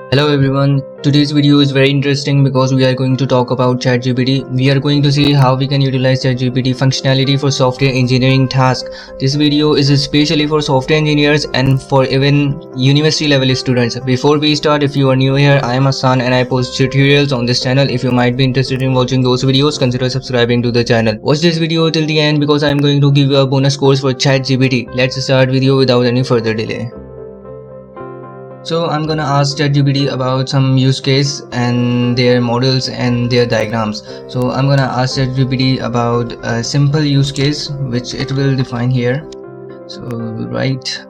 Hello everyone, today's video is very interesting because we are going to talk about ChatGPT. We are going to see how we can utilize ChatGPT functionality for software engineering tasks. This video is especially for software engineers and for even university level students. Before we start, if you are new here, I am Hassan and I post tutorials on this channel. If you might be interested in watching those videos, consider subscribing to the channel. Watch this video till the end because I am going to give you a bonus course for ChatGPT. Let's start video without any further delay. So I'm gonna ask ChatGPT about some use case and their models and their diagrams. So I'm gonna ask ChatGPT about a simple use case which it will define here. So we'll write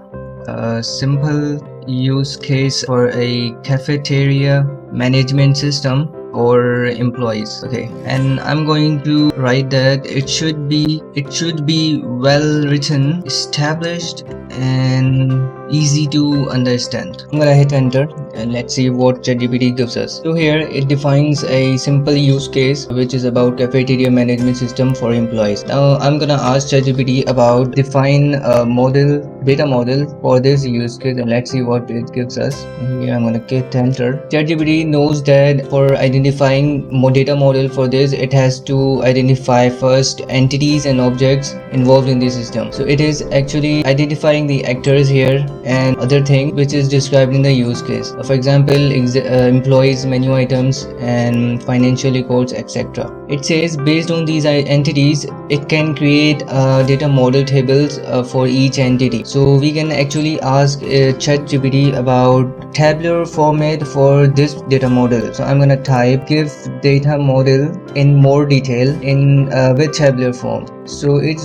a simple use case for a cafeteria management system or employees. Okay, and I'm going to write that it should be well written, established and easy to understand. I'm gonna hit enter and let's see what ChatGPT gives us. So here it defines a simple use case which is about cafeteria management system for employees. Now I'm gonna ask ChatGPT about define a data model for this use case, and let's see what it gives us. Here I'm gonna hit enter. ChatGPT knows that for identifying data model for this, it has to identify first entities and objects involved in the system. So it is actually identifying the actors here and other thing which is described in the use case. For example, employees, menu items and financial records, etc. It says based on these entities, it can create data model tables for each entity. So we can actually ask ChatGPT about tabular format for this data model. So I'm gonna type give data model in more detail in with tabular form. So it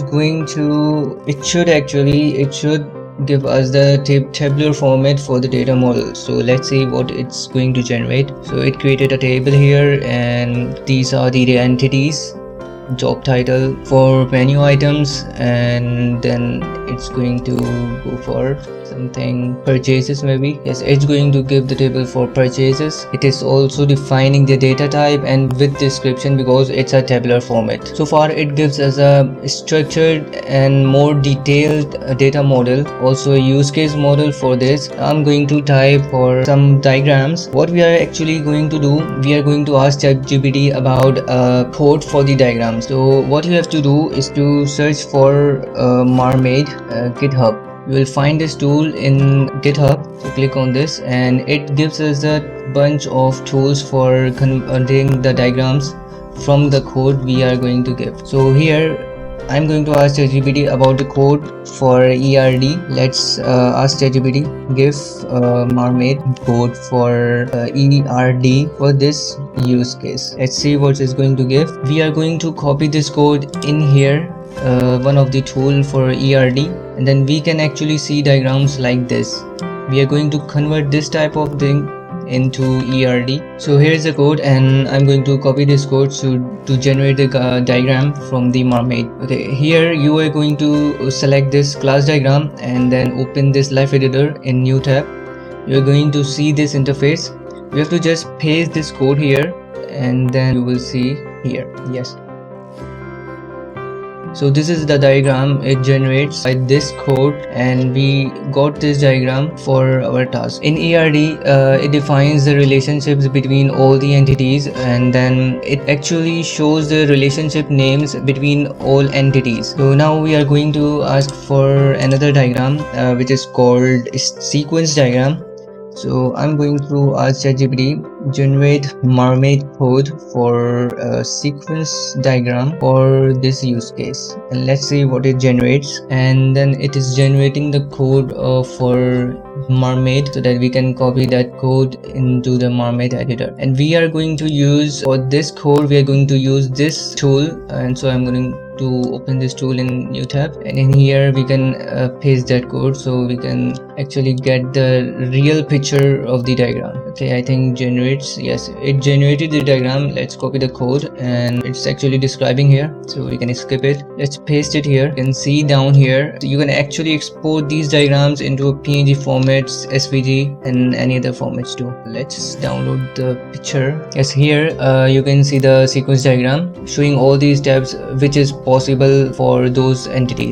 should give us the tabular format for the data model. So let's see what it's going to generate. So it created a table here and these are the entities, job title for menu items, and then it's going to go for something purchases maybe. Yes, it's going to give the table for purchases. It is also defining the data type and with description because it's a tabular format. So far it gives us a structured and more detailed data model, also a use case model for this. I'm going to type for some diagrams. What we are actually going to do, we are going to ask ChatGPT about a code for the diagram. So what you have to do is to search for Mermaid GitHub. You will find this tool in GitHub. So click on this and it gives us a bunch of tools for converting the diagrams from the code we are going to give. So here I'm going to ask ChatGPT about the code for ERD. Let's ask ChatGPT give Mermaid code for ERD for this use case. Let's see what it's going to give. We are going to copy this code in here, one of the tool for ERD, and then we can actually see diagrams like this. We are going to convert this type of thing into ERD. So here's the code and I'm going to copy this code to generate the diagram from the Mermaid. Okay, here you are going to select this class diagram and then open this live editor in new tab. You're going to see this interface. You have to just paste this code here and then you will see here. Yes. So this is the diagram it generates by this code and we got this diagram for our task. In ERD, it defines the relationships between all the entities and then it actually shows the relationship names between all entities. So now we are going to ask for another diagram which is called sequence diagram. So I'm going to ask ChatGPT generate Mermaid code for a sequence diagram for this use case, and let's see what it generates. And then it is generating the code for Mermaid so that we can copy that code into the Mermaid editor. And we are going to use for this code, we are going to use this tool, and so I'm going to open this tool in new tab, and in here we can paste that code so we can actually get the real picture of the diagram. Okay, I think generates, yes, it generated the diagram. Let's copy the code and it's actually describing here, so we can skip it. Let's paste it here. You can see down here you can actually export these diagrams into a PNG formats, SVG and any other formats too. Let's download the picture. Yes, here you can see the sequence diagram showing all these tabs which is possible for those entities.